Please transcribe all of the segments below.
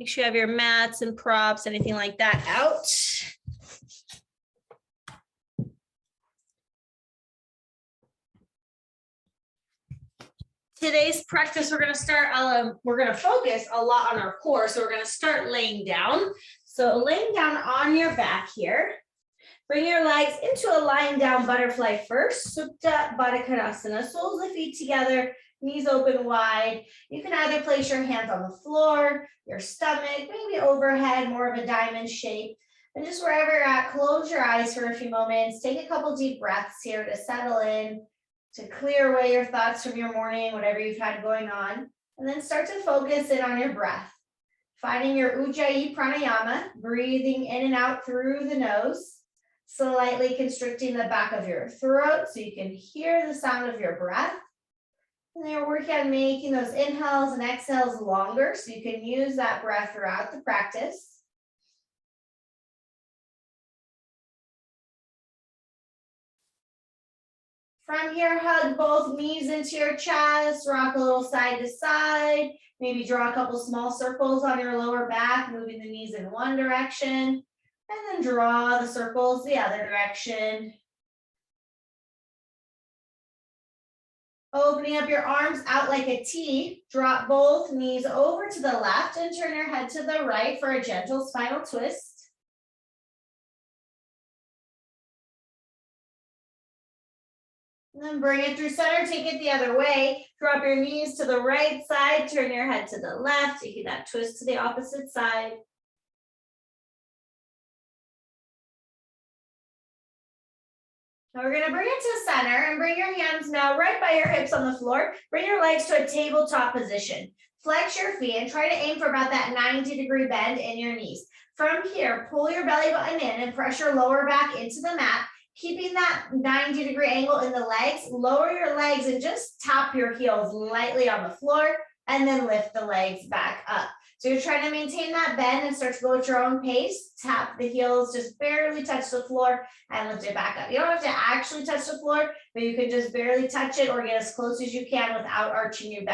Make sure you have your mats and props, anything like that out. Today's practice, we're going to focus a lot on our core. So we're going to start laying down. So laying down on your back here. Bring your legs into a lying down butterfly first. Supta Baddha Konasana. Soles of feet together, knees open wide. You can either place your hands on the floor, your stomach, maybe overhead, more of a diamond shape. And just wherever you're at, close your eyes for a few moments. Take a couple deep breaths here to settle in, to clear away your thoughts from your morning, whatever you've had going on. And then start to focus in on your breath. Finding your Ujjayi pranayama, breathing in and out through the nose. Slightly constricting the back of your throat so you can hear the sound of your breath. And then you're working on making those inhales and exhales longer so you can use that breath throughout the practice. From here, hug both knees into your chest, rock a little side to side. Maybe draw a couple small circles on your lower back, moving the knees in one direction. And then draw the circles the other direction. Opening up your arms out like a T, drop both knees over to the left and turn your head to the right for a gentle spinal twist. And then bring it through center, take it the other way. Drop your knees to the right side, turn your head to the left, taking that twist to the opposite side. Now we're going to bring it to center and bring your hands now right by your hips on the floor. Bring your legs to a tabletop position. Flex your feet and try to aim for about that 90-degree bend in your knees. From here, pull your belly button in and press your lower back into the mat, keeping that 90-degree angle in the legs. Lower your legs and just tap your heels lightly on the floor and then lift the legs back up. So you're trying to maintain that bend and start to go at your own pace. Tap the heels, just barely touch the floor and lift it back up. You don't have to actually touch the floor, but you can just barely touch it or get as close as you can without arching your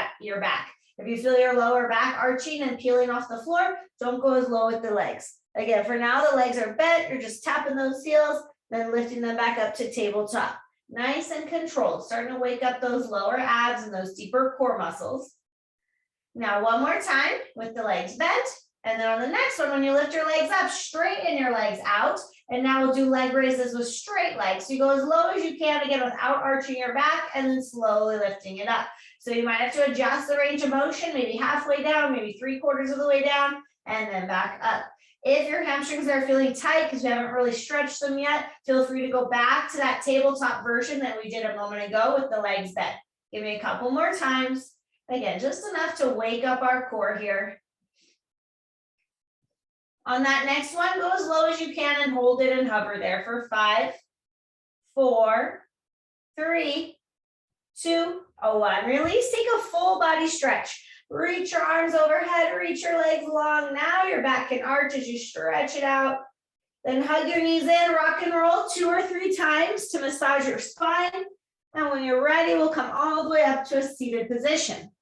back. If you feel your lower back arching and peeling off the floor, don't go as low with the legs. Again, for now, the legs are bent. You're just tapping those heels, then lifting them back up to tabletop. Nice and controlled, starting to wake up those lower abs and those deeper core muscles. Now one more time with the legs bent. And then on the next one, when you lift your legs up, straighten your legs out. And now we'll do leg raises with straight legs. So you go as low as you can, again, without arching your back and then slowly lifting it up. So you might have to adjust the range of motion, maybe halfway down, maybe 3/4 of the way down, and then back up. If your hamstrings are feeling tight because you haven't really stretched them yet, feel free to go back to that tabletop version that we did a moment ago with the legs bent. Give me a couple more times. Again, just enough to wake up our core here. On that next one, go as low as you can and hold it and hover there for 5, 4, 3, 2, 1. Release, take a full body stretch. Reach your arms overhead, reach your legs long. Now your back can arch as you stretch it out. Then hug your knees in, rock and roll 2 or 3 times to massage your spine. And when you're ready, we'll come all the way up to a seated position.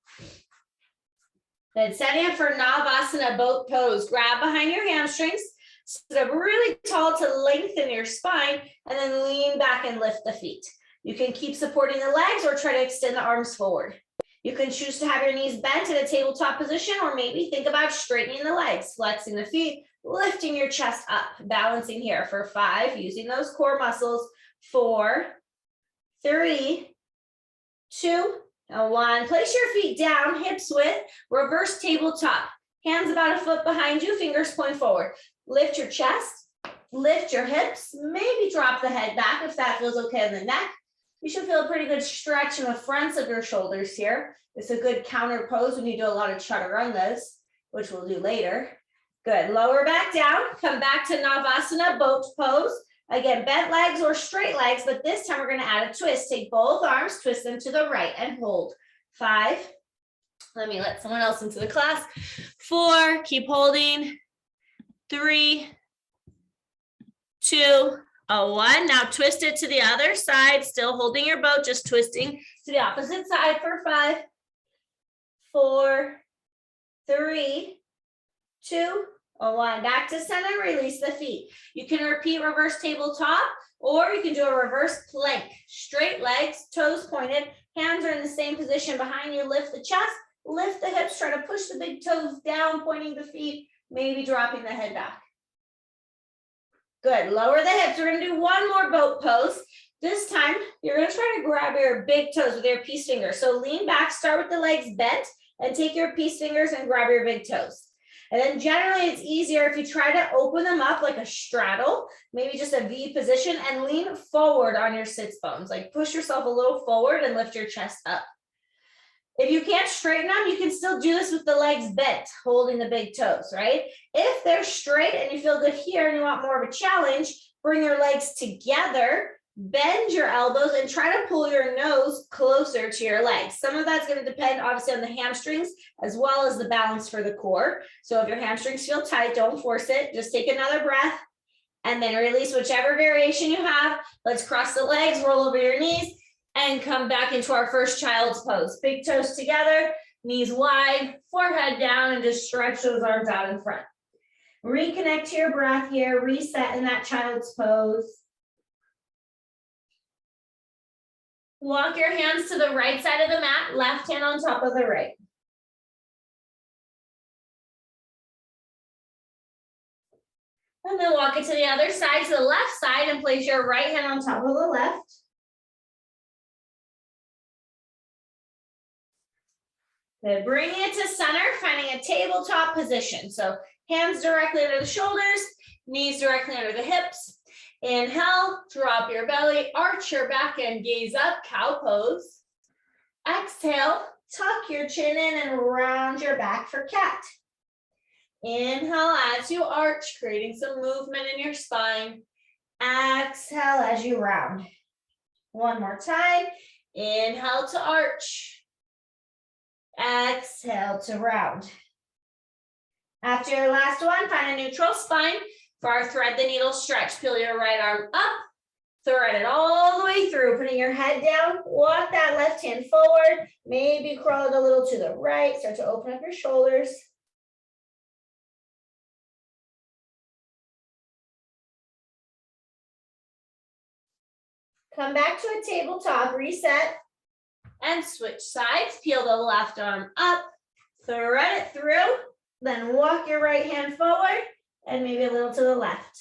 Then setting up for Navasana boat pose. Grab behind your hamstrings, sit up really tall to lengthen your spine, and then lean back and lift the feet. You can keep supporting the legs or try to extend the arms forward. You can choose to have your knees bent in a tabletop position, or maybe think about straightening the legs, flexing the feet, lifting your chest up, balancing here for 5, using those core muscles, 4, 3, 2, and 1. Place your feet down, hips width, reverse tabletop. Hands about a foot behind you, fingers point forward. Lift your chest, lift your hips, maybe drop the head back if that feels okay in the neck. You should feel a pretty good stretch in the fronts of your shoulders here. It's a good counter pose when you do a lot of chaturangas, which we'll do later. Good, lower back down, come back to Navasana boat pose. Again, bent legs or straight legs, but this time we're gonna add a twist. Take both arms, twist them to the right and hold. 5, let me let someone else into the class. 4, keep holding. 3, 2, 1. Now twist it to the other side, still holding your boat, just twisting to the opposite side for 5, 4, 3, 2, 1. Back to center, release the feet. You can repeat reverse tabletop, or you can do a reverse plank. Straight legs, toes pointed, hands are in the same position behind you. Lift the chest, lift the hips, try to push the big toes down, pointing the feet, maybe dropping the head back. Good, lower the hips. We're gonna do one more boat pose. This time, you're gonna try to grab your big toes with your peace fingers. So lean back, start with the legs bent, and take your peace fingers and grab your big toes. And then generally it's easier if you try to open them up like a straddle, maybe just a V position, and lean forward on your sits bones. Like push yourself a little forward and lift your chest up. If you can't straighten them, you can still do this with the legs bent, holding the big toes, right? If they're straight and you feel good here and you want more of a challenge, bring your legs together, bend your elbows, and try to pull your nose closer to your legs. Some of that's going to depend obviously on the hamstrings as well as the balance for the core. So if your hamstrings feel tight, don't force it. Just take another breath and then release whichever variation you have. Let's cross the legs, roll over your knees, and come back into our first child's pose. Big toes together, knees wide, forehead down, and just stretch those arms out in front. Reconnect to your breath here, reset in that child's pose. Walk your hands to the right side of the mat, left hand on top of the right. And then walk it to the other side, to the left side, and place your right hand on top of the left. Then bring it to center, finding a tabletop position. So hands directly under the shoulders, knees directly under the hips. Inhale, drop your belly, arch your back and gaze up, cow pose. Exhale, tuck your chin in and round your back for cat. Inhale as you arch, creating some movement in your spine. Exhale as you round. One more time. Inhale to arch. Exhale to round. After your last one, find a neutral spine. For our thread the needle stretch, peel your right arm up, thread it all the way through, putting your head down, walk that left hand forward, maybe crawl it a little to the right, start to open up your shoulders. Come back to a tabletop, reset, and switch sides. Peel the left arm up, thread it through, then walk your right hand forward, and maybe a little to the left.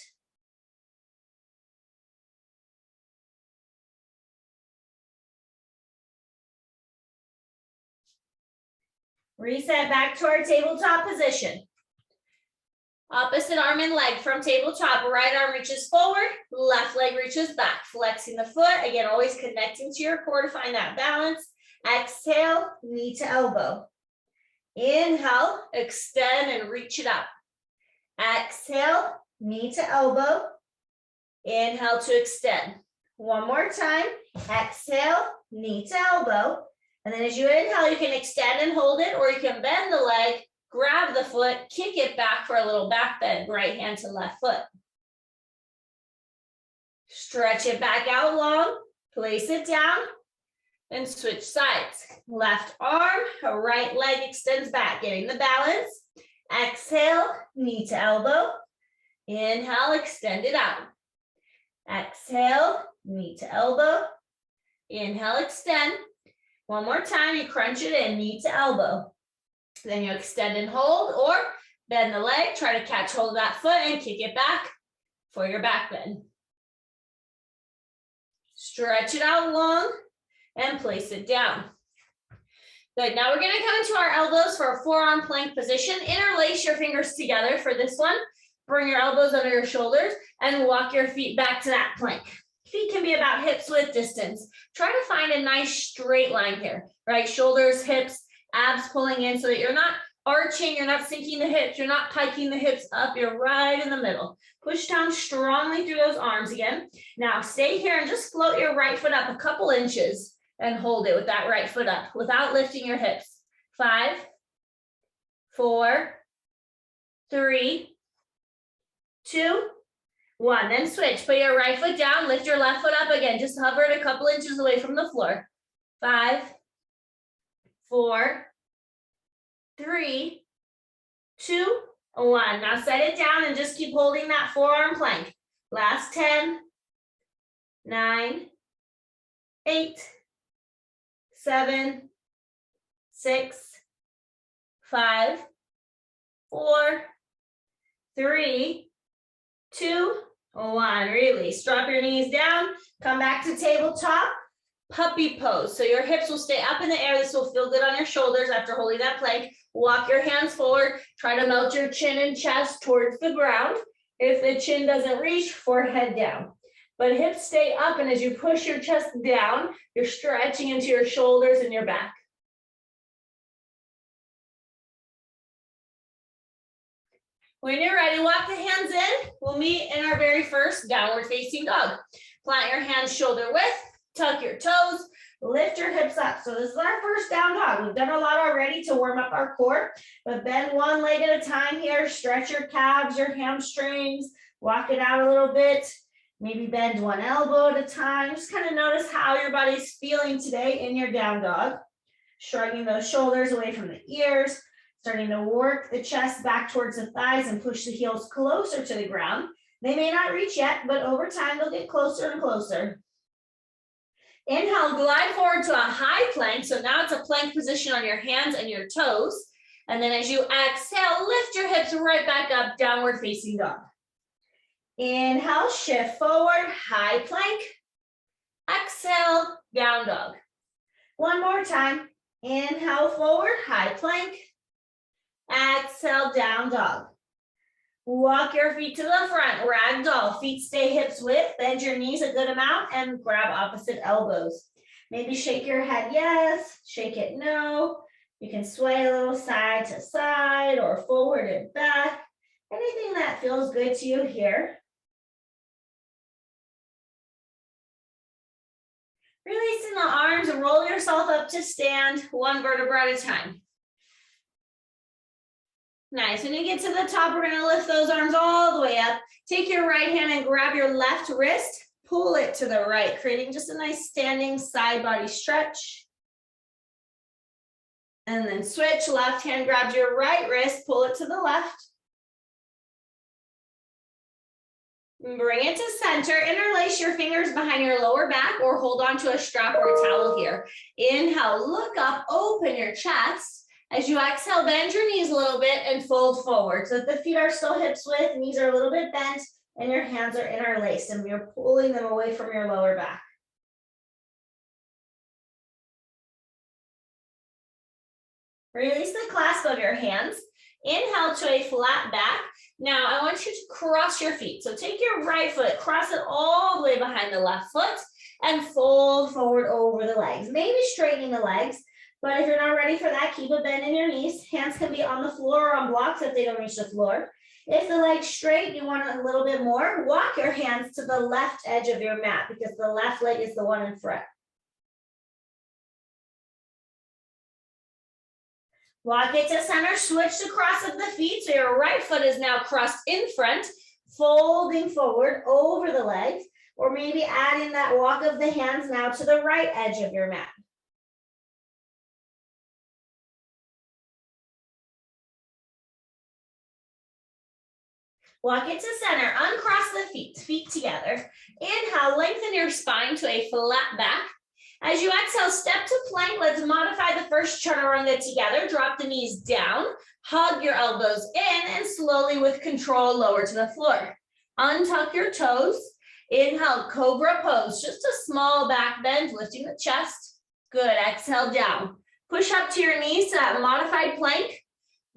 Reset back to our tabletop position. Opposite arm and leg from tabletop. Right arm reaches forward, left leg reaches back. Flexing the foot, again, always connecting to your core to find that balance. Exhale, knee to elbow. Inhale, extend and reach it up. Exhale, knee to elbow. Inhale to extend. One more time. Exhale, knee to elbow. And then as you inhale, you can extend and hold it, or you can bend the leg, grab the foot, kick it back for a little back bend, right hand to left foot. Stretch it back out long, place it down, and switch sides. Left arm, right leg extends back, getting the balance. Exhale, knee to elbow. Inhale, extend it out. Exhale, knee to elbow. Inhale, extend. One more time, you crunch it in, knee to elbow. Then you extend and hold, or bend the leg, try to catch hold of that foot and kick it back for your back bend. Stretch it out long and place it down. Good, now we're gonna come into our elbows for a forearm plank position. Interlace your fingers together for this one. Bring your elbows under your shoulders and walk your feet back to that plank. Feet can be about hips width distance. Try to find a nice straight line here, right? Shoulders, hips, abs pulling in so that you're not arching, you're not sinking the hips, you're not piking the hips up, you're right in the middle. Push down strongly through those arms again. Now stay here and just float your right foot up a couple inches and hold it with that right foot up without lifting your hips. 5, 4, 3, 2, 1. Then switch. Put your right foot down, lift your left foot up again. Just hover it a couple inches away from the floor. 5, 4, 3, 2, 1. Now set it down and just keep holding that forearm plank. Last 10, 9, 8, 7, 6, 5, 4, 3, 2, 1. Release. Drop your knees down. Come back to tabletop. Puppy pose. So your hips will stay up in the air. This will feel good on your shoulders after holding that plank. Walk your hands forward. Try to melt your chin and chest towards the ground. If the chin doesn't reach, forehead down. But hips stay up, and as you push your chest down, you're stretching into your shoulders and your back. When you're ready, walk the hands in. We'll meet in our very first downward facing dog. Plant your hands shoulder width, tuck your toes, lift your hips up. So this is our first down dog. We've done a lot already to warm up our core, but bend one leg at a time here. Stretch your calves, your hamstrings, walk it out a little bit. Maybe bend one elbow at a time. Just kind of notice how your body's feeling today in your down dog. Shrugging those shoulders away from the ears. Starting to work the chest back towards the thighs and push the heels closer to the ground. They may not reach yet, but over time they'll get closer and closer. Inhale, glide forward to a high plank. So now it's a plank position on your hands and your toes. And then as you exhale, lift your hips right back up, downward facing dog. Inhale, shift forward, high plank. Exhale, down dog. One more time. Inhale forward, high plank. Exhale, down dog. Walk your feet to the front, ragdoll. Feet stay hips width, bend your knees a good amount, and grab opposite elbows. Maybe shake your head yes, shake it no. You can sway a little side to side or forward and back. Anything that feels good to you here. Releasing the arms and roll yourself up to stand, one vertebra at a time. Nice. When you get to the top, we're going to lift those arms all the way up. Take your right hand and grab your left wrist. Pull it to the right, creating just a nice standing side body stretch. And then switch. Left hand grabs your right wrist. Pull it to the left. Bring it to center. Interlace your fingers behind your lower back or hold on to a strap or a towel here. Inhale, look up, open your chest. As you exhale, bend your knees a little bit and fold forward. So if the feet are still hips width, knees are a little bit bent, and your hands are interlaced, and you're pulling them away from your lower back. Release the clasp of your hands. Inhale to a flat back. Now I want you to cross your feet. So take your right foot, cross it all the way behind the left foot, and fold forward over the legs. Maybe straightening the legs. But if you're not ready for that, keep a bend in your knees. Hands can be on the floor or on blocks if they don't reach the floor. If the leg's straight, you want a little bit more, walk your hands to the left edge of your mat because the left leg is the one in front. Walk it to center, switch the cross of the feet. So your right foot is now crossed in front, folding forward over the legs, or maybe adding that walk of the hands now to the right edge of your mat. Walk it to center, uncross the feet together. Inhale, lengthen your spine to a flat back. As you exhale, step to plank. Let's modify the first chaturanga together. Drop the knees down, hug your elbows in, and slowly with control, lower to the floor. Untuck your toes. Inhale, cobra pose. Just a small back bend, lifting the chest. Good, exhale down. Push up to your knees to that modified plank.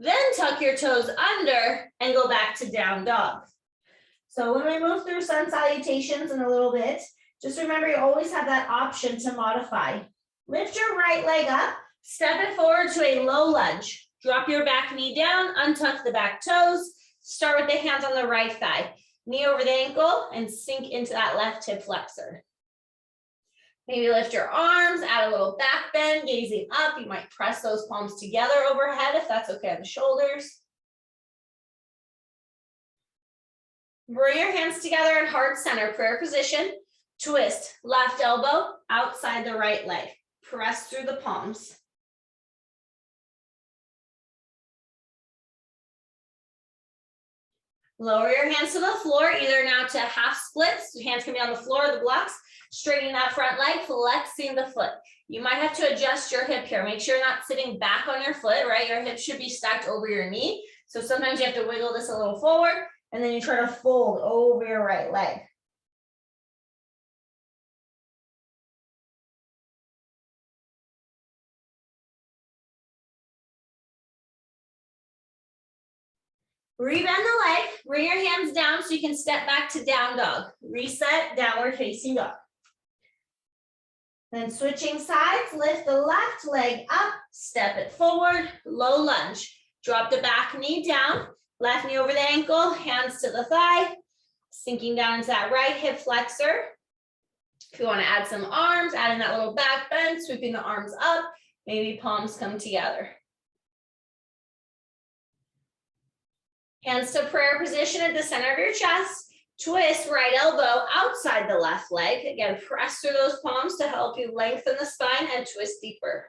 Then tuck your toes under and go back to down dog. So when we move through sun salutations in a little bit, just remember you always have that option to modify. Lift your right leg up, step it forward to a low lunge. Drop your back knee down, untuck the back toes. Start with the hands on the right thigh. Knee over the ankle and sink into that left hip flexor. Maybe lift your arms, add a little back bend, gazing up. You might press those palms together overhead if that's okay on the shoulders. Bring your hands together in heart center, prayer position. Twist, left elbow outside the right leg. Press through the palms. Lower your hands to the floor, either now to half splits. Hands can be on the floor or the blocks. Straightening that front leg, flexing the foot. You might have to adjust your hip here. Make sure you're not sitting back on your foot, right? Your hip should be stacked over your knee. So sometimes you have to wiggle this a little forward, and then you try to fold over your right leg. Rebend the leg, bring your hands down so you can step back to down dog. Reset, downward facing dog. Then switching sides, lift the left leg up, step it forward, low lunge. Drop the back knee down, left knee over the ankle, hands to the thigh, sinking down into that right hip flexor. If you want to add some arms, add in that little back bend, sweeping the arms up, maybe palms come together. Hands to prayer position at the center of your chest. Twist right elbow outside the left leg. Again, press through those palms to help you lengthen the spine and twist deeper.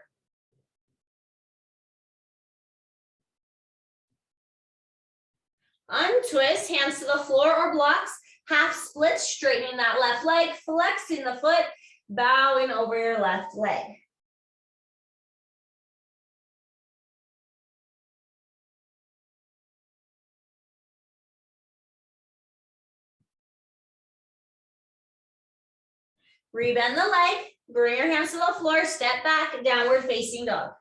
Untwist, hands to the floor or blocks. Half split, straightening that left leg, flexing the foot, bowing over your left leg. Rebend the leg, bring your hands to the floor, step back, downward facing dog.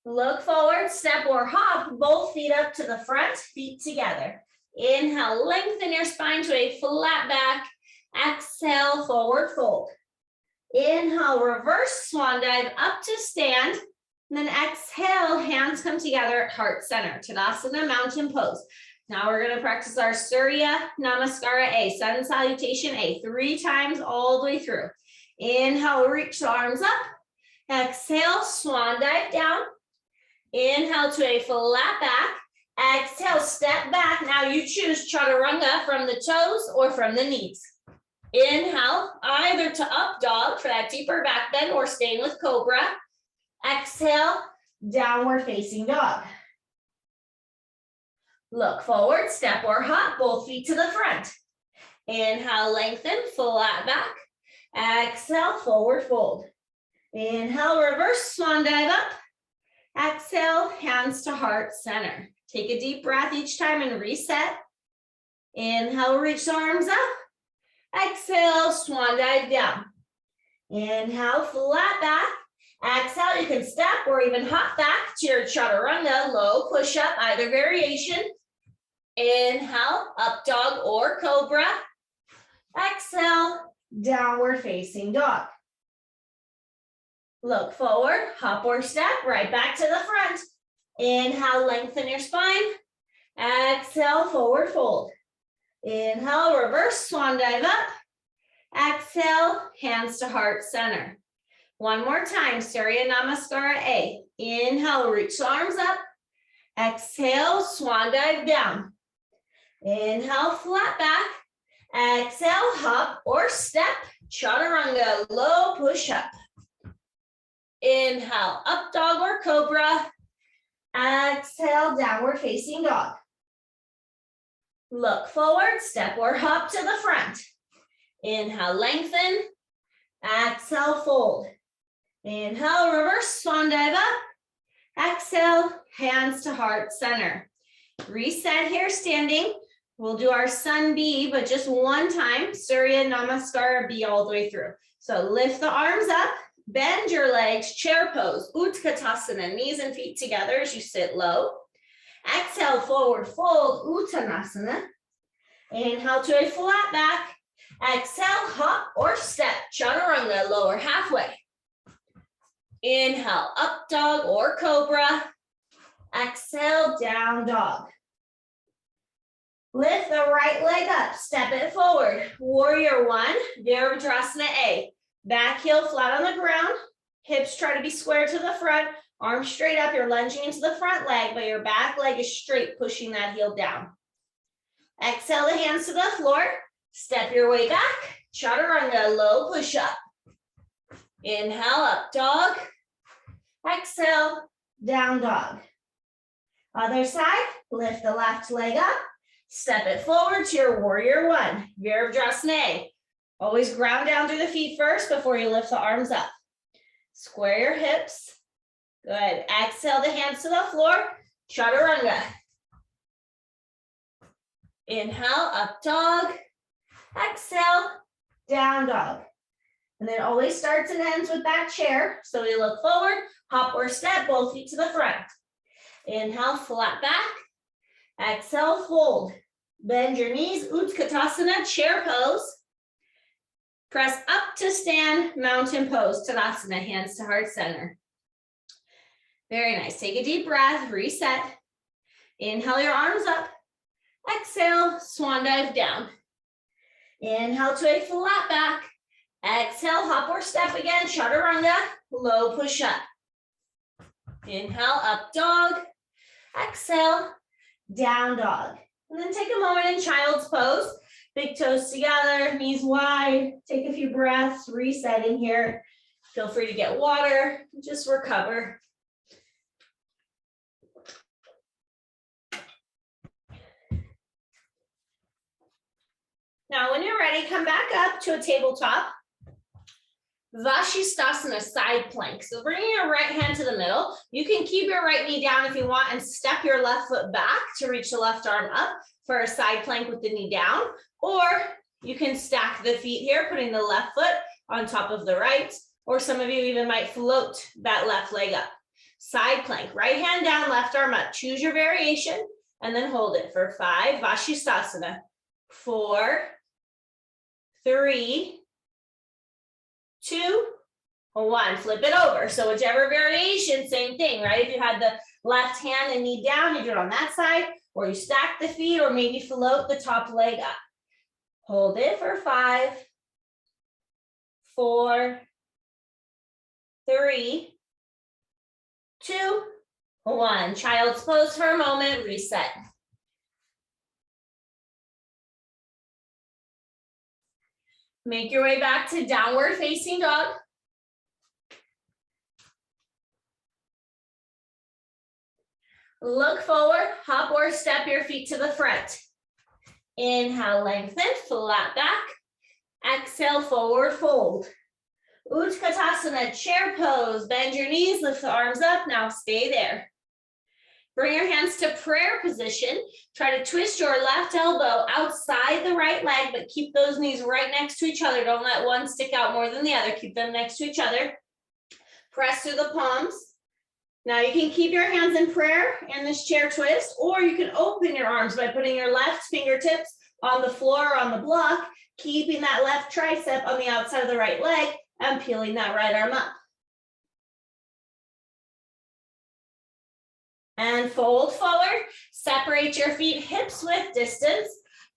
Look forward, step or hop, both feet up to the front, feet together. Inhale, lengthen your spine to a flat back. Exhale, forward fold. Inhale, reverse swan dive up to stand. And then exhale, hands come together at heart center. Tadasana, mountain pose. Now we're going to practice our Surya Namaskara A, sun salutation A, 3 times all the way through. Inhale, reach the arms up. Exhale, swan dive down. Inhale to a flat back. Exhale, step back. Now you choose chaturanga from the toes or from the knees. Inhale, either to up dog for that deeper back bend or staying with cobra. Exhale, downward facing dog. Look forward, step or hop, both feet to the front. Inhale, lengthen, flat back. Exhale, forward fold. Inhale, reverse swan dive up. Exhale, hands to heart center. Take a deep breath each time and reset. Inhale, reach the arms up. Exhale, swan dive down. Inhale, flat back. Exhale, you can step or even hop back to your chaturanga, low push-up, either variation. Inhale, up dog or cobra. Exhale, downward facing dog. Look forward, hop or step, right back to the front. Inhale, lengthen your spine. Exhale, forward fold. Inhale, reverse swan dive up. Exhale, hands to heart center. One more time, Surya Namaskara A. Inhale, reach the arms up. Exhale, swan dive down. Inhale, flat back. Exhale, hop or step, chaturanga, low push up. Inhale, up dog or cobra. Exhale, downward facing dog. Look forward, step or hop to the front. Inhale, lengthen. Exhale, fold. Inhale, reverse swan dive up. Exhale, hands to heart center. Reset here, standing. We'll do our sun B, but just one time. Surya Namaskara B all the way through. So lift the arms up, bend your legs, chair pose, Utkatasana, knees and feet together as you sit low. Exhale, forward fold, Uttanasana. Inhale to a flat back. Exhale, hop or step, chaturanga, lower halfway. Inhale, up dog or cobra. Exhale, down dog. Lift the right leg up, step it forward. Warrior one, Virabhadrasana A. Back heel flat on the ground. Hips try to be square to the front. Arms straight up, you're lunging into the front leg, but your back leg is straight, pushing that heel down. Exhale the hands to the floor. Step your way back. Chaturanga, low push up. Inhale, up dog. Exhale, down dog. Other side, lift the left leg up, step it forward to your warrior one, Virabhadrasana. Always ground down through the feet first before you lift the arms up. Square your hips. Good. Exhale the hands to the floor, chaturanga. Inhale, up dog. Exhale, down dog. And then always starts and ends with that chair. So we look forward, hop or step, both feet to the front. Inhale, flat back. Exhale, fold. Bend your knees, Utkatasana, chair pose. Press up to stand, mountain pose, Tadasana, hands to heart center. Very nice. Take a deep breath, reset. Inhale your arms up. Exhale, swan dive down. Inhale to a flat back. Exhale, hop or step again, chaturanga, low push up. Inhale, up dog. Exhale, down dog. And then take a moment in child's pose. Big toes together, knees wide. Take a few breaths, resetting here. Feel free to get water, just recover. Now, when you're ready, come back up to a tabletop. Vashisthasana, side plank. So bringing your right hand to the middle. You can keep your right knee down if you want and step your left foot back to reach the left arm up for a side plank with the knee down. Or you can stack the feet here, putting the left foot on top of the right. Or some of you even might float that left leg up. Side plank, right hand down, left arm up. Choose your variation and then hold it for 5, Vashisthasana. 4, 3, 2, 1. Flip it over. So whichever variation, same thing, right? If you had the left hand and knee down, you do it on that side, or you stack the feet, or maybe float the top leg up. Hold it for 5, 4, 3, 2, 1. Child's pose for a moment, reset. Make your way back to downward facing dog. Look forward, hop or step your feet to the front. Inhale, lengthen, flat back. Exhale, forward fold. Utkatasana, chair pose. Bend your knees, lift the arms up. Now stay there. Bring your hands to prayer position. Try to twist your left elbow outside the right leg, but keep those knees right next to each other. Don't let one stick out more than the other. Keep them next to each other. Press through the palms. Now you can keep your hands in prayer in this chair twist, or you can open your arms by putting your left fingertips on the floor or on the block, keeping that left tricep on the outside of the right leg and peeling that right arm up. And fold forward, separate your feet hips width distance.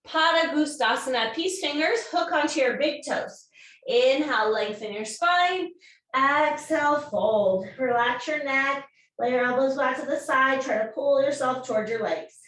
Padangusthasana, peace fingers, hook onto your big toes. Inhale, lengthen your spine. Exhale, fold. Relax your neck, lay your elbows back to the side, try to pull yourself towards your legs.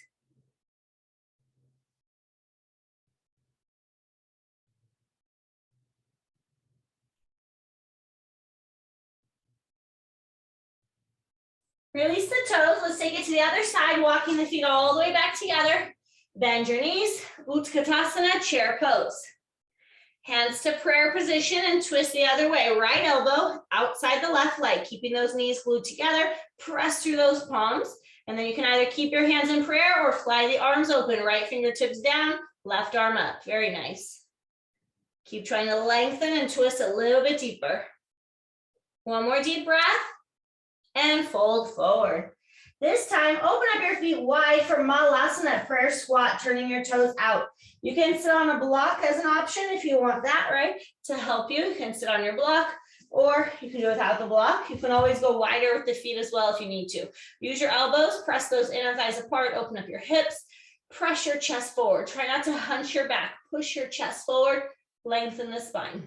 Release the toes. Let's take it to the other side, walking the feet all the way back together. Bend your knees, Utkatasana, chair pose. Hands to prayer position and twist the other way. Right elbow outside the left leg, keeping those knees glued together. Press through those palms. And then you can either keep your hands in prayer or fly the arms open. Right fingertips down, left arm up. Very nice. Keep trying to lengthen and twist a little bit deeper. One more deep breath. And fold forward. This time, open up your feet wide for Malasana, prayer squat, turning your toes out. You can sit on a block as an option if you want that, right? To help you, you can sit on your block, or you can do it without the block. You can always go wider with the feet as well if you need to. Use your elbows, press those inner thighs apart, open up your hips, press your chest forward. Try not to hunch your back, push your chest forward, lengthen the spine.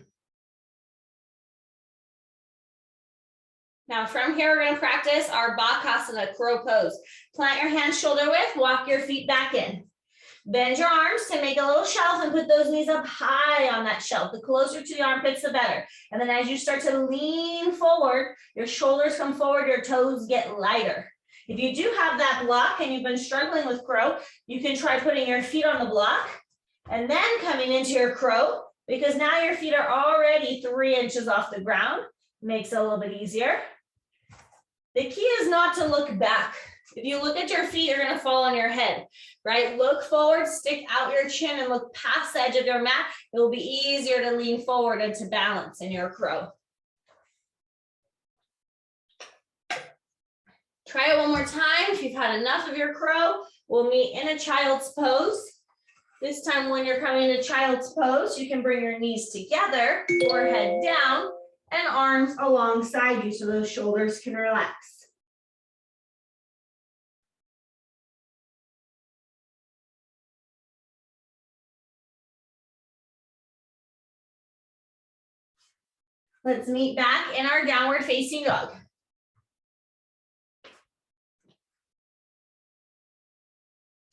Now from here, we're going to practice our Bakasana, crow pose. Plant your hands shoulder width, walk your feet back in. Bend your arms to make a little shelf and put those knees up high on that shelf. The closer to the armpits, the better. And then as you start to lean forward, your shoulders come forward, your toes get lighter. If you do have that block and you've been struggling with crow, you can try putting your feet on the block and then coming into your crow, because now your feet are already 3 inches off the ground. Makes it a little bit easier. The key is not to look back. If you look at your feet, you're gonna fall on your head, right? Look forward, stick out your chin and look past the edge of your mat. It will be easier to lean forward and to balance in your crow. Try it one more time. If you've had enough of your crow, we'll meet in a child's pose. This time when you're coming to child's pose, you can bring your knees together, forehead down, and arms alongside you so those shoulders can relax. Let's meet back in our downward facing dog.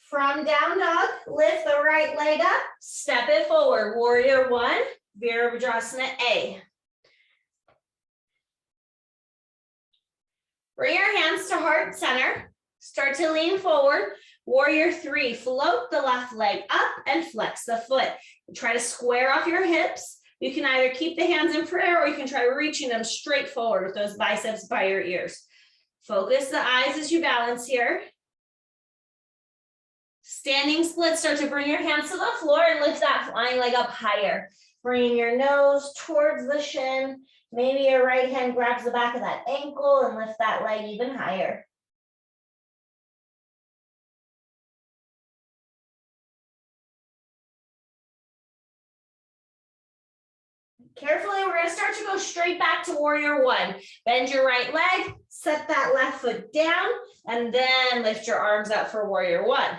From down dog, lift the right leg up, step it forward. Warrior one, Virabhadrasana A. Bring your hands to heart center. Start to lean forward. Warrior three, float the left leg up and flex the foot. Try to square off your hips. You can either keep the hands in prayer or you can try reaching them straight forward with those biceps by your ears. Focus the eyes as you balance here. Standing split, start to bring your hands to the floor and lift that flying leg up higher. Bringing your nose towards the shin. Maybe your right hand grabs the back of that ankle and lift that leg even higher. Carefully, we're going to start to go straight back to warrior one. Bend your right leg, set that left foot down, and then lift your arms up for warrior one.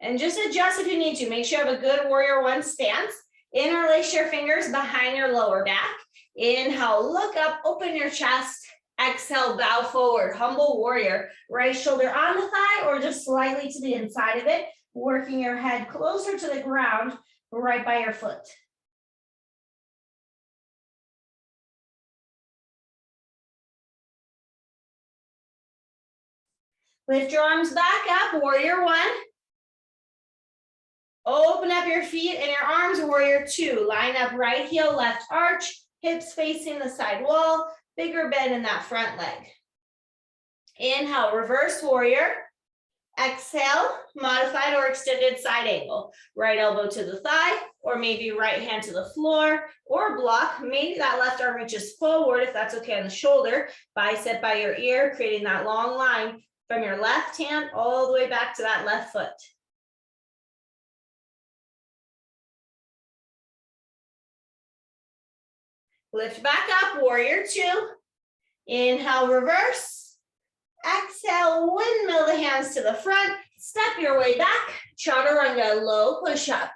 And just adjust if you need to. Make sure you have a good warrior one stance. Interlace your fingers behind your lower back. Inhale, look up, open your chest. Exhale, bow forward, humble warrior. Right shoulder on the thigh or just slightly to the inside of it. Working your head closer to the ground, right by your foot. Lift your arms back up, warrior one. Open up your feet and your arms, warrior two. Line up right heel, left arch, hips facing the side wall, bigger bend in that front leg. Inhale, reverse warrior. Exhale, modified or extended side angle. Right elbow to the thigh, or maybe right hand to the floor, or block. Maybe that left arm reaches forward if that's okay on the shoulder. Bicep by your ear, creating that long line from your left hand all the way back to that left foot. Lift back up, warrior two. Inhale, reverse. Exhale, windmill the hands to the front. Step your way back. Chaturanga, low push up.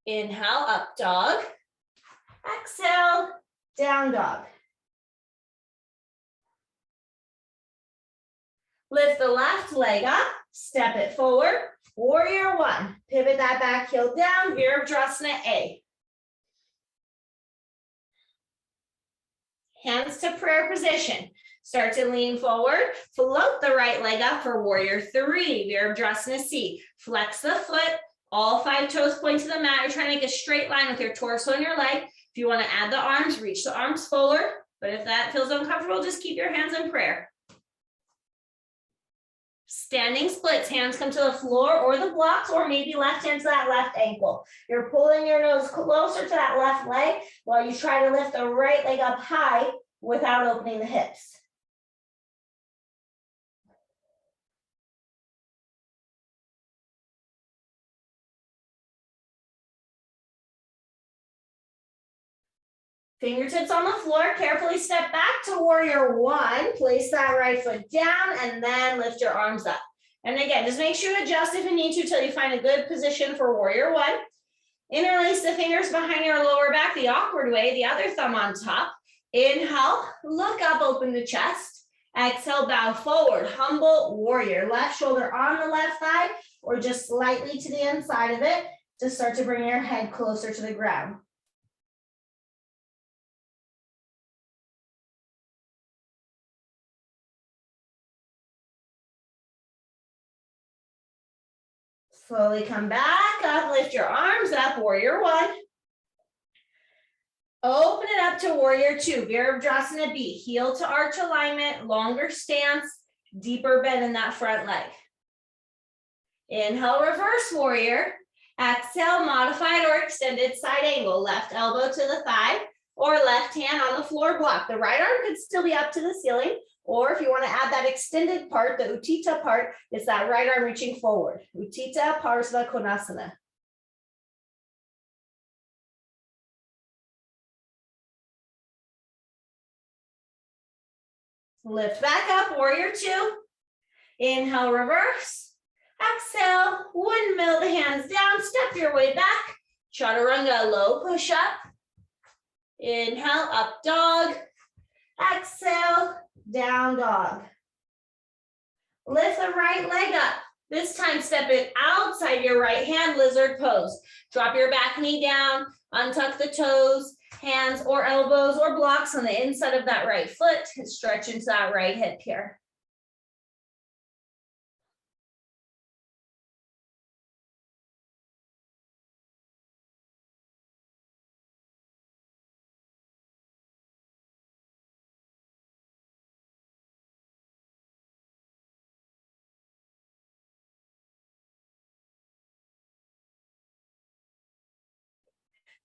Inhale, up dog. Exhale, down dog. Lift the left leg up, step it forward. Warrior one. Pivot that back heel down, Virabhadrasana A. Hands to prayer position. Start to lean forward. Float the right leg up for warrior three, Virabhadrasana C. Flex the foot. All 5 toes point to the mat. You're trying to make a straight line with your torso and your leg. If you want to add the arms, reach the arms forward. But if that feels uncomfortable, just keep your hands in prayer. Standing splits, hands come to the floor or the blocks, or maybe left hand to that left ankle. You're pulling your nose closer to that left leg while you try to lift the right leg up high without opening the hips. Fingertips on the floor, carefully step back to warrior one. Place that right foot down and then lift your arms up. And again, just make sure to adjust if you need to till you find a good position for warrior one. Interlace the fingers behind your lower back the awkward way, the other thumb on top. Inhale, look up, open the chest. Exhale, bow forward, humble warrior. Left shoulder on the left thigh or just slightly to the inside of it to start to bring your head closer to the ground. Slowly come back up, lift your arms up, warrior one. Open it up to warrior two, Virabhadrasana B, heel to arch alignment, longer stance, deeper bend in that front leg. Inhale, reverse warrior. Exhale, modified or extended side angle, left elbow to the thigh or left hand on the floor block. The right arm could still be up to the ceiling, or if you want to add that extended part, the Utthita part, it's that right arm reaching forward. Utthita Parsva Konasana. Lift back up, warrior two. Inhale, reverse. Exhale, windmill the hands down, step your way back. Chaturanga, low push up. Inhale, up dog. Exhale, down dog. Lift the right leg up. This time, step it outside your right hand, lizard pose. Drop your back knee down, untuck the toes, hands or elbows or blocks on the inside of that right foot. Stretch into that right hip here.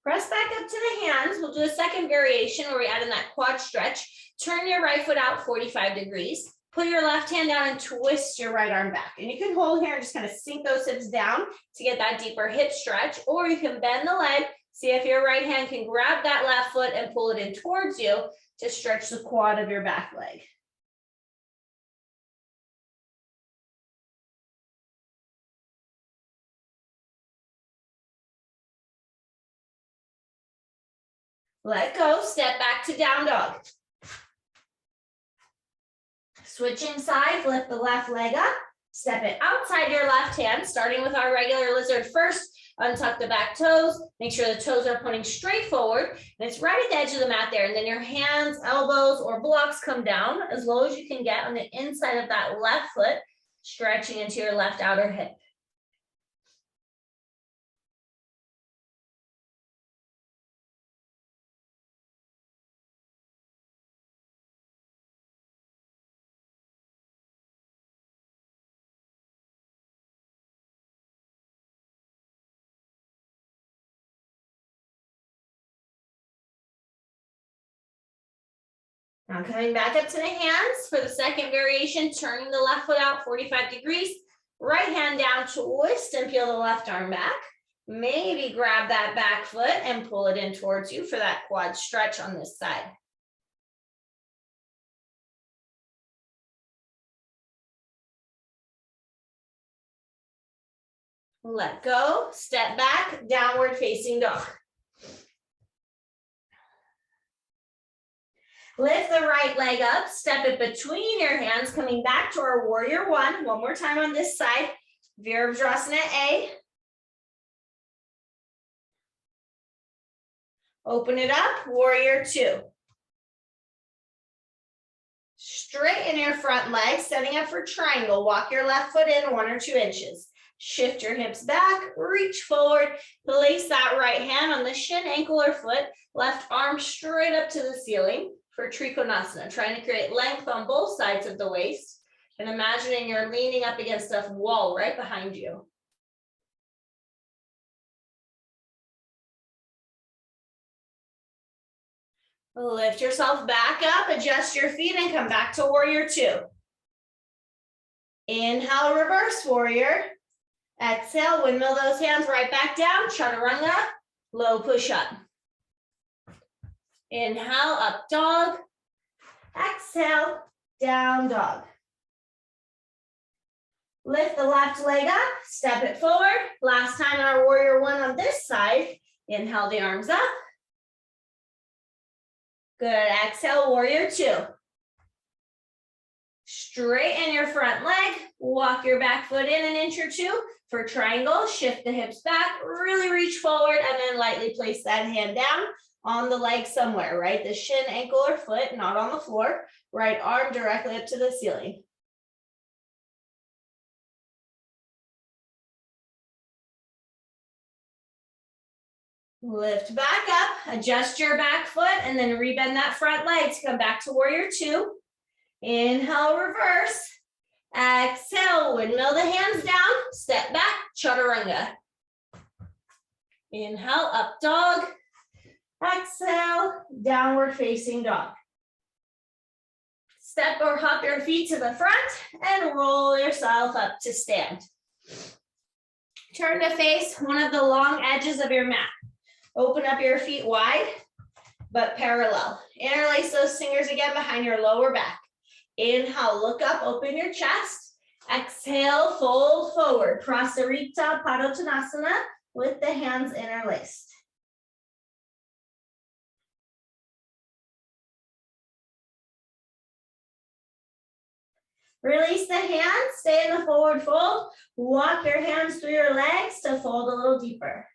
Press back up to the hands. We'll do a second variation where we add in that quad stretch. Turn your right foot out 45 degrees. Put your left hand down and twist your right arm back. And you can hold here and just kind of sink those hips down to get that deeper hip stretch, or you can bend the leg. See if your right hand can grab that left foot and pull it in towards you to stretch the quad of your back leg. Let go, step back to down dog. Switching sides, lift the left leg up, step it outside your left hand, starting with our regular lizard first. Untuck the back toes, make sure the toes are pointing straight forward, and it's right at the edge of the mat there. And then your hands, elbows, or blocks come down as low as you can get on the inside of that left foot, stretching into your left outer hip. Now coming back up to the hands for the second variation, turning the left foot out 45 degrees, right hand down, twist and peel the left arm back. Maybe grab that back foot and pull it in towards you for that quad stretch on this side. Let go, step back, downward facing dog. Lift the right leg up, step it between your hands, coming back to our warrior one. One more time on this side. Virabhadrasana A. Open it up, warrior two. Straighten your front leg, setting up for triangle. Walk your left foot in 1 or 2 inches. Shift your hips back, reach forward, place that right hand on the shin, ankle, or foot, left arm straight up to the ceiling for Trikonasana, trying to create length on both sides of the waist and imagining you're leaning up against a wall right behind you. Lift yourself back up, adjust your feet, and come back to warrior two. Inhale, reverse warrior. Exhale, windmill those hands right back down, chaturanga, low push up. Inhale, up dog. Exhale, down dog. Lift the left leg up, step it forward. Last time in our warrior one on this side. Inhale the arms up. Good, exhale, warrior two. Straighten your front leg, walk your back foot in 1 inch or 2 for triangle, shift the hips back, really reach forward, and then lightly place that hand down on the leg somewhere, right? The shin, ankle, or foot, not on the floor. Right arm directly up to the ceiling. Lift back up, adjust your back foot, and then rebend that front leg to come back to warrior two. Inhale, reverse. Exhale, windmill the hands down, step back, chaturanga. Inhale, up dog. Exhale, downward facing dog. Step or hop your feet to the front and roll yourself up to stand. Turn to face one of the long edges of your mat. Open up your feet wide, but parallel. Interlace those fingers again behind your lower back. Inhale, look up, open your chest. Exhale, fold forward. Prasarita Padottanasana with the hands interlaced. Release the hands, stay in the forward fold. Walk your hands through your legs to fold a little deeper.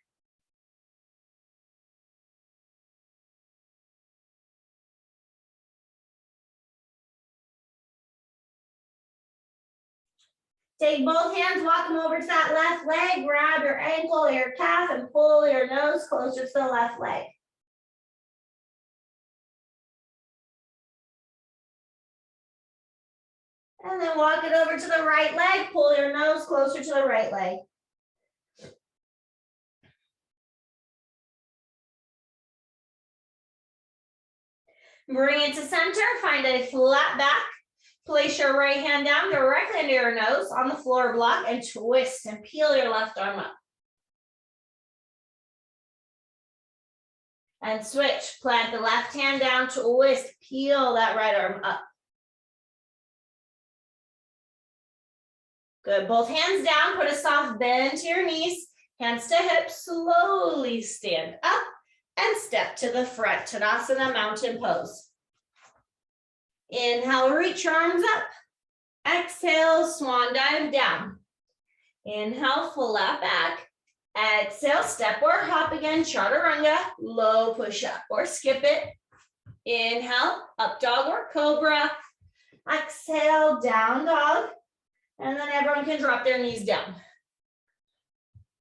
Take both hands, walk them over to that left leg, grab your ankle or your calf and pull your nose closer to the left leg. And then walk it over to the right leg, pull your nose closer to the right leg. Bring it to center, find a flat back. Place your right hand down directly under your nose on the floor block and twist and peel your left arm up. And switch, plant the left hand down, twist, peel that right arm up. Good, both hands down, put a soft bend to your knees, hands to hips, slowly stand up and step to the front, Tadasana mountain pose. Inhale, reach your arms up. Exhale, swan dive down. Inhale, flat back. Exhale, step or hop again, chaturanga, low push up or skip it. Inhale, up dog or cobra. Exhale, down dog. And then everyone can drop their knees down.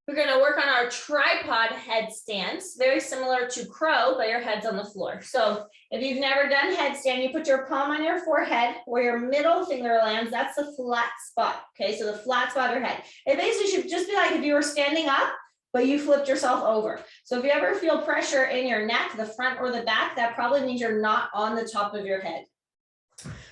We're going to work on our tripod headstands, very similar to crow, but your head's on the floor. So if you've never done headstand, you put your palm on your forehead where your middle finger lands. That's the flat spot. Okay, so the flat spot of your head. It basically should just be like if you were standing up, but you flipped yourself over. So if you ever feel pressure in your neck, the front or the back, that probably means you're not on the top of your head.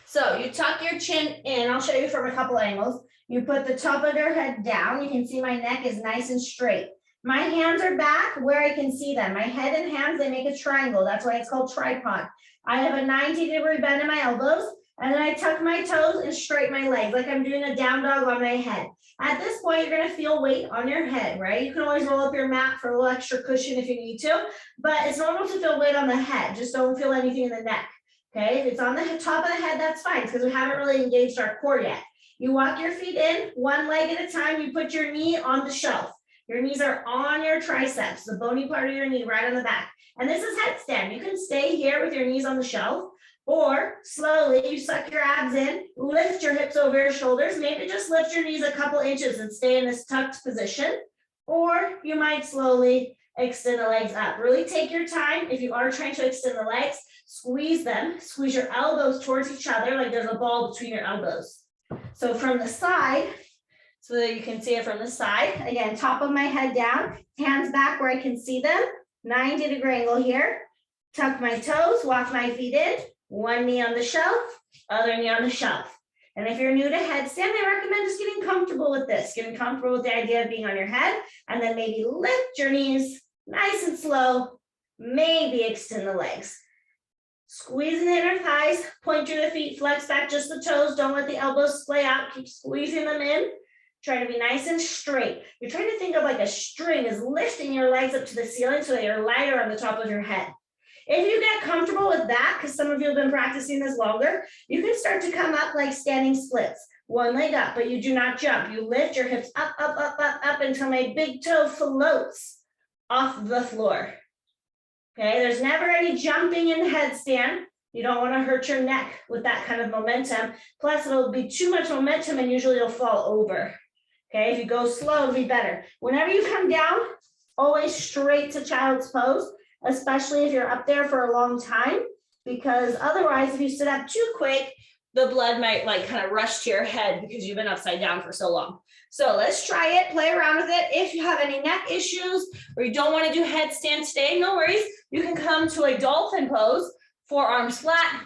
So you tuck your chin in. I'll show you from a couple angles. You put the top of your head down. You can see my neck is nice and straight. My hands are back where I can see them. My head and hands, they make a triangle. That's why it's called tripod. I have a 90-degree bend in my elbows, and then I tuck my toes and straighten my legs like I'm doing a down dog on my head. At this point, you're going to feel weight on your head, right? You can always roll up your mat for a little extra cushion if you need to, but it's normal to feel weight on the head. Just don't feel anything in the neck. Okay, if it's on the top of the head, that's fine because we haven't really engaged our core yet. You walk your feet in, one leg at a time. You put your knee on the shelf. Your knees are on your triceps, the bony part of your knee right on the back. And this is headstand. You can stay here with your knees on the shelf, or slowly you suck your abs in, lift your hips over your shoulders, maybe just lift your knees a couple inches and stay in this tucked position, or you might slowly extend the legs up. Really take your time. If you are trying to extend the legs, squeeze them, squeeze your elbows towards each other like there's a ball between your elbows. So from the side, so that you can see it from the side, again, top of my head down, hands back where I can see them, 90-degree angle here, tuck my toes, walk my feet in, one knee on the shelf, other knee on the shelf. And if you're new to headstand, I recommend just getting comfortable with this, getting comfortable with the idea of being on your head, and then maybe lift your knees nice and slow, maybe extend the legs. Squeezing the inner thighs, point through the feet, flex back just the toes. Don't let the elbows splay out. Keep squeezing them in. Try to be nice and straight. You're trying to think of like a string is lifting your legs up to the ceiling so that you're lighter on the top of your head. If you get comfortable with that, because some of you have been practicing this longer, you can start to come up like standing splits. One leg up, but you do not jump. You lift your hips up, up, up, up, up until my big toe floats off the floor. Okay, there's never any jumping in headstand. You don't want to hurt your neck with that kind of momentum. Plus, it'll be too much momentum and usually it'll fall over. Okay, if you go slow, it'll be better. Whenever you come down, Always straight to child's pose, especially if you're up there for a long time, because otherwise if you sit up too quick, the blood might like kind of rush to your head because you've been upside down for so long. So let's try it, play around with it. If you have any neck issues or you don't want to do headstand today, no worries. You can come to a dolphin pose, forearms flat,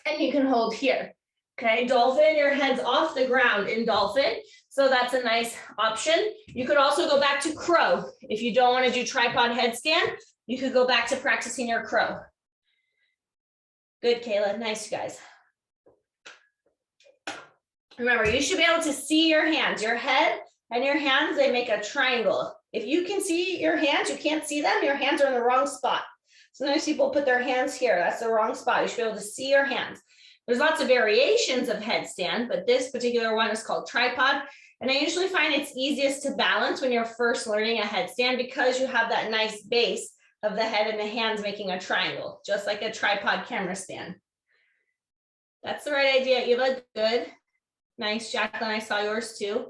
and you can hold here. Okay, dolphin, your head's off the ground in dolphin. So that's a nice option. You could also go back to crow. If you don't want to do tripod headstand, you could go back to practicing your crow. Good, Kayla. Nice, you guys. Remember, you should be able to see your hands. Your head and your hands, they make a triangle. If you can see your hands, you can't see them, your hands are in the wrong spot. Sometimes people put their hands here. That's the wrong spot. You should be able to see your hands. There's lots of variations of headstand, but this particular one is called tripod. And I usually find it's easiest to balance when you're first learning a headstand because you have that nice base of the head and the hands making a triangle, just like a tripod camera stand. That's the right idea, Eva. Good. Nice, Jacqueline. I saw yours too.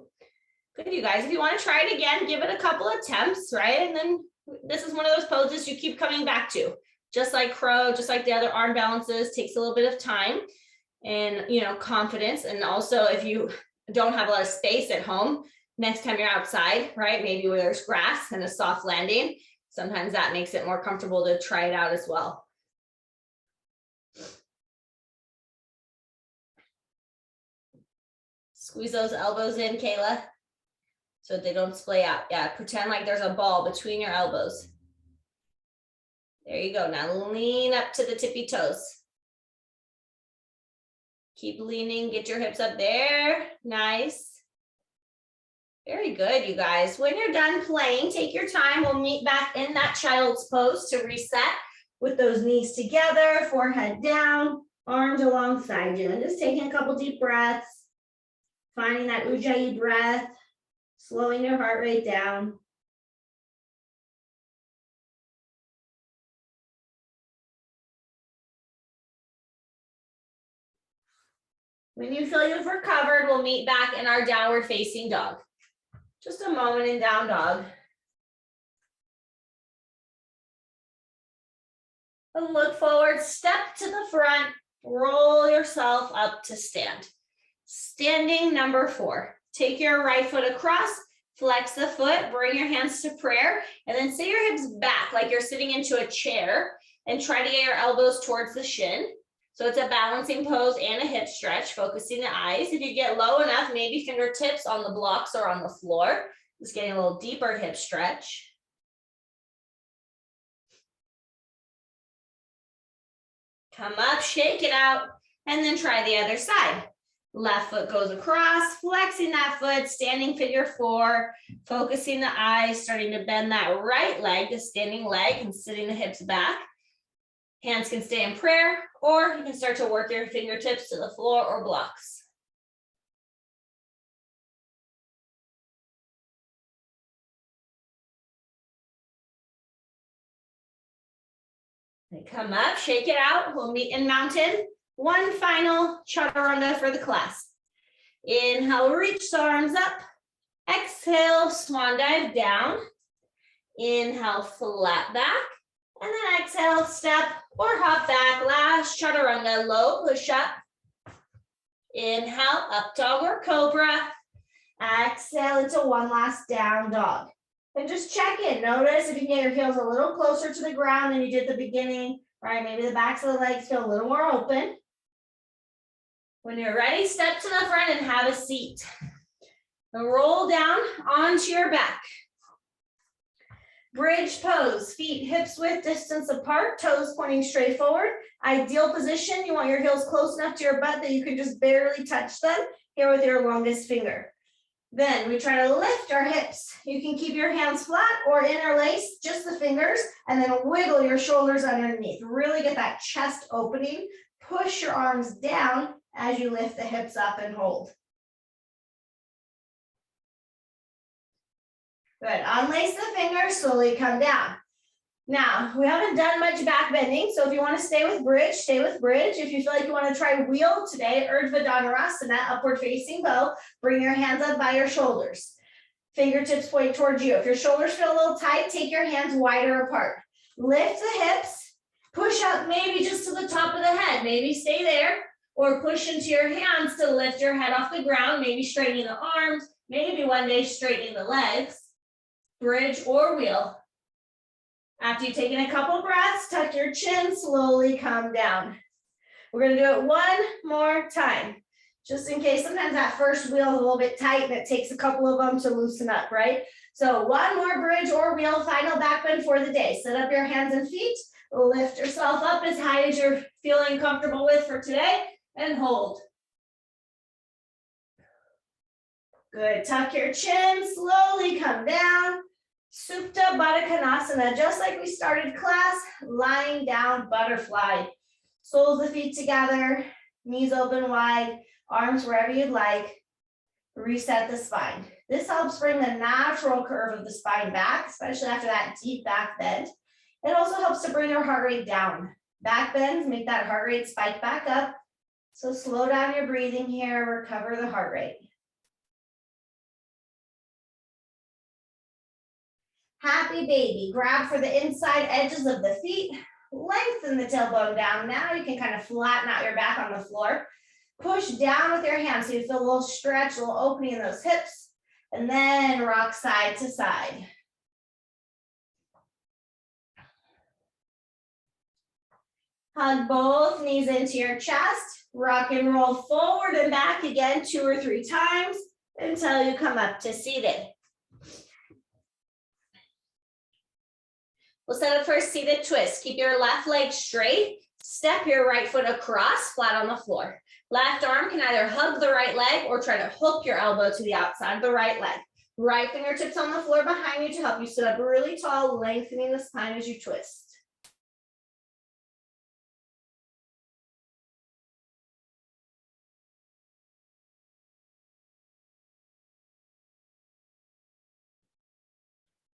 Good, you guys. If you want to try it again, give it a couple attempts, right? And then this is one of those poses you keep coming back to. Just like crow, just like the other arm balances, takes a little bit of time and, you know, confidence. And also if you don't have a lot of space at home, next time you're outside, right? Maybe where there's grass and a soft landing, sometimes that makes it more comfortable to try it out as well. Squeeze those elbows in, Kayla, so that they don't splay out. Yeah, pretend like there's a ball between your elbows. There you go. Now lean up to the tippy toes. Keep leaning, get your hips up there. Nice. Very good, you guys. When you're done playing, take your time. We'll meet back in that child's pose to reset with those knees together, forehead down, arms alongside you. And just taking a couple deep breaths. Finding that Ujjayi breath, slowing your heart rate down. When you feel you've recovered, we'll meet back in our downward facing dog. Just a moment in down dog. And look forward, step to the front, roll yourself up to stand. Standing number 4. Take your right foot across, flex the foot, bring your hands to prayer, and then sit your hips back like you're sitting into a chair and try to get your elbows towards the shin. So it's a balancing pose and a hip stretch, focusing the eyes. If you get low enough, maybe fingertips on the blocks or on the floor. Just getting a little deeper hip stretch. Come up, shake it out, and then try the other side. Left foot goes across, flexing that foot, standing figure 4, focusing the eyes, starting to bend that right leg, the standing leg, and sitting the hips back. Hands can stay in prayer, or you can start to work your fingertips to the floor or blocks. And come up, shake it out. We'll meet in mountain. One final chaturanga for the class. Inhale, reach the arms up. Exhale, swan dive down. Inhale, flat back. And then exhale, step or hop back. Last chaturanga, low push up. Inhale, up dog or cobra. Exhale into one last down dog. And just check in. Notice if you can get your heels a little closer to the ground than you did at the beginning. Right, maybe the backs of the legs feel a little more open. When you're ready, step to the front and have a seat. And roll down onto your back. Bridge pose, feet hips width distance apart, toes pointing straight forward. Ideal position, you want your heels close enough to your butt that you can just barely touch them here with your longest finger. Then we try to lift our hips. You can keep your hands flat or interlace just the fingers and then wiggle your shoulders underneath. Really get that chest opening. Push your arms down as you lift the hips up and hold. Good. Unlace the fingers, slowly come down. Now, we haven't done much back bending, so if you want to stay with bridge, stay with bridge. If you feel like you want to try wheel today, Urdhva Dhanurasana, upward facing bow, bring your hands up by your shoulders. Fingertips point towards you. If your shoulders feel a little tight, take your hands wider apart. Lift the hips, push up maybe just to the top of the head. Maybe stay there, or push into your hands to lift your head off the ground, maybe straightening the arms, maybe one day straightening the legs. Bridge or wheel. After you've taken a couple breaths, tuck your chin, slowly come down. We're going to do it one more time. Just in case sometimes that first wheel is a little bit tight and it takes a couple of them to loosen up, right? So one more bridge or wheel, final back bend for the day. Set up your hands and feet, lift yourself up as high as you're feeling comfortable with for today, and hold. Good, tuck your chin, slowly come down. Supta Baddha Konasana, just like we started class, lying down butterfly. Soles of the feet together, knees open wide, arms wherever you'd like. Reset the spine. This helps bring the natural curve of the spine back, especially after that deep back bend. It also helps to bring your heart rate down. Back bends make that heart rate spike back up. So slow down your breathing here, recover the heart rate. Happy baby. Grab for the inside edges of the feet. Lengthen the tailbone down. Now you can kind of flatten out your back on the floor. Push down with your hands so you feel a little stretch, a little opening in those hips. And then rock side to side. Hug both knees into your chest. Rock and roll forward and back again 2 or 3 times until you come up to seated. We'll set up for a seated twist. Keep your left leg straight. Step your right foot across, flat on the floor. Left arm can either hug the right leg or try to hook your elbow to the outside of the right leg. Right fingertips on the floor behind you to help you sit up really tall, lengthening the spine as you twist.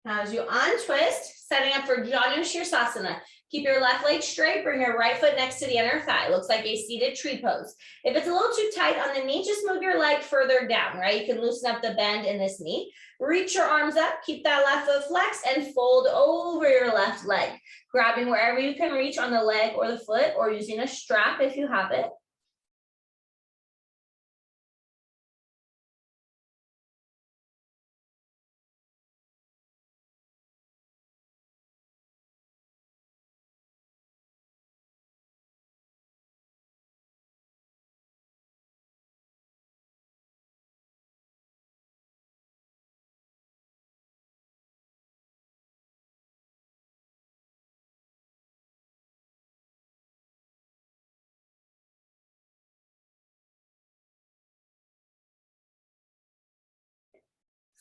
Now as you untwist, setting up for Janu Shirsasana. Keep your left leg straight, bring your right foot next to the inner thigh. Looks like a seated tree pose. If it's a little too tight on the knee, just move your leg further down, right? You can loosen up the bend in this knee. Reach your arms up, keep that left foot flexed, and fold over your left leg. Grabbing wherever you can reach on the leg or the foot, or using a strap if you have it.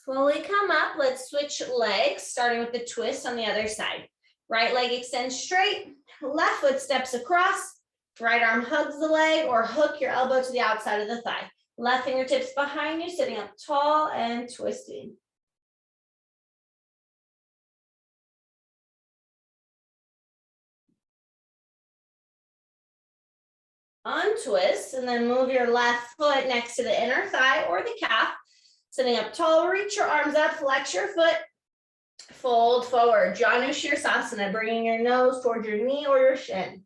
Slowly come up. Let's switch legs, starting with the twist on the other side. Right leg extends straight, left foot steps across, right arm hugs the leg or hook your elbow to the outside of the thigh. Left fingertips behind you, sitting up tall and twisting. Untwist and then move your left foot next to the inner thigh or the calf. Sitting up tall, reach your arms up, flex your foot, fold forward. Janu Shirsasana, bringing your nose towards your knee or your shin.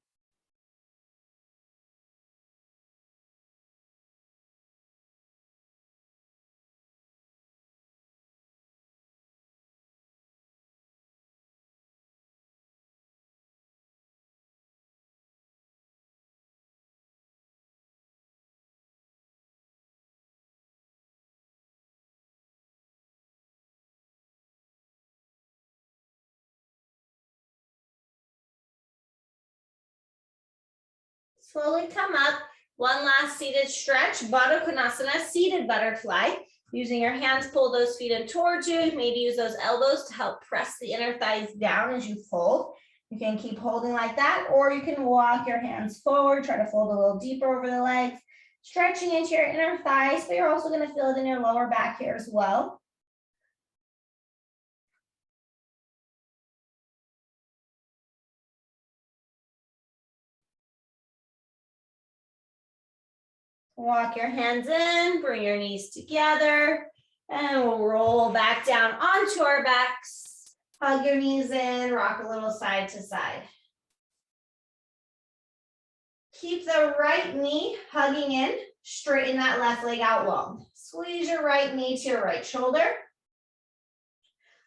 Slowly come up. One last seated stretch, Baddha Konasana, seated butterfly. Using your hands, pull those feet in towards you. Maybe use those elbows to help press the inner thighs down as you fold. You can keep holding like that, or you can walk your hands forward, try to fold a little deeper over the legs, stretching into your inner thighs, but you're also going to feel it in your lower back here as well. Walk your hands in, bring your knees together. And we'll roll back down onto our backs. Hug your knees in, rock a little side to side. Keep the right knee hugging in, straighten that left leg out long. Squeeze your right knee to your right shoulder.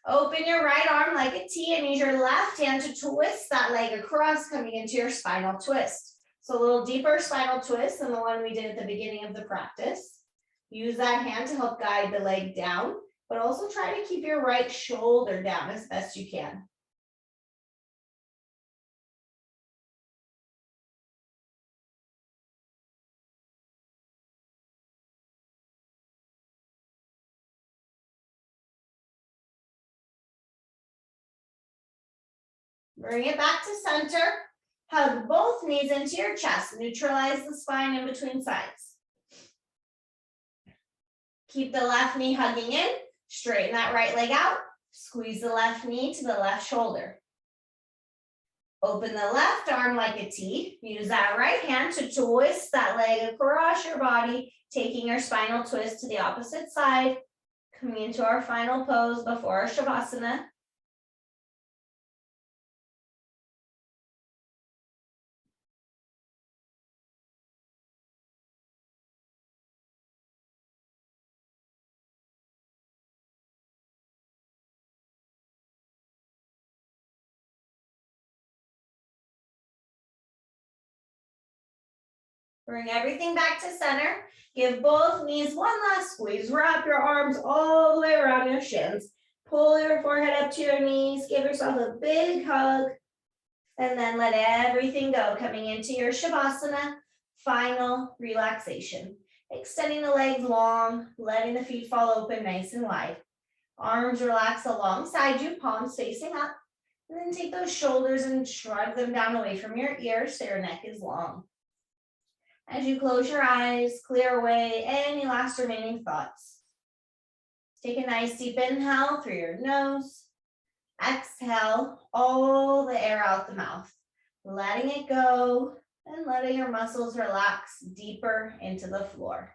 Open your right arm like a T and use your left hand to twist that leg across, coming into your spinal twist. So a little deeper spinal twist than the one we did at the beginning of the practice. Use that hand to help guide the leg down, but also try to keep your right shoulder down as best you can. Bring it back to center. Hug both knees into your chest. Neutralize the spine in between sides. Keep the left knee hugging in. Straighten that right leg out. Squeeze the left knee to the left shoulder. Open the left arm like a T. Use that right hand to twist that leg across your body, taking your spinal twist to the opposite side. Coming into our final pose before our Shavasana. Bring everything back to center. Give both knees one last squeeze. Wrap your arms all the way around your shins. Pull your forehead up to your knees. Give yourself a big hug. And then let everything go. Coming into your Shavasana, final relaxation. Extending the legs long, letting the feet fall open nice and wide. Arms relax alongside you, palms facing up. And then take those shoulders and shrug them down away from your ears so your neck is long. As you close your eyes, clear away any last remaining thoughts. Take a nice deep inhale through your nose. Exhale all the air out the mouth, letting it go and letting your muscles relax deeper into the floor.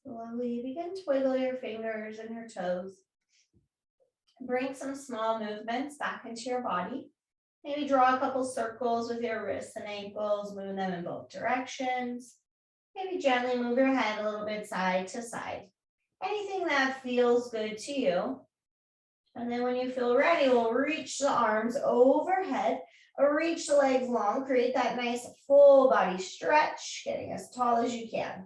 Slowly begin to wiggle your fingers and your toes. Bring some small movements back into your body. Maybe draw a couple circles with your wrists and ankles, move them in both directions. Maybe gently move your head a little bit side to side. Anything that feels good to you. And then when you feel ready, we'll reach the arms overhead or reach the legs long. Create that nice full body stretch, getting as tall as you can.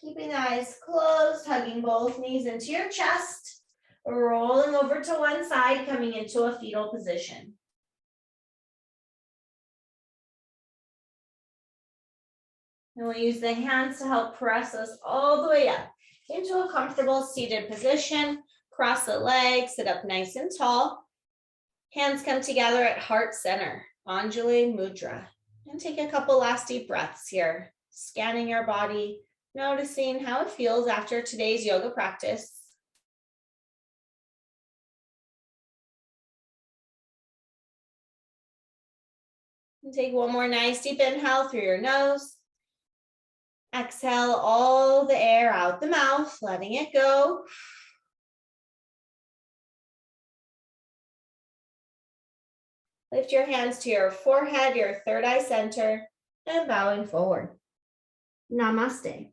Keeping the eyes closed, hugging both knees into your chest, rolling over to one side, coming into a fetal position. And we'll use the hands to help press us all the way up into a comfortable seated position. Cross the legs, sit up nice and tall. Hands come together at heart center, Anjali Mudra. And take a couple last deep breaths here, scanning your body, noticing how it feels after today's yoga practice. And take one more nice deep inhale through your nose. Exhale all the air out the mouth, letting it go. Lift your hands to your forehead, your third eye center, and bowing forward. Namaste.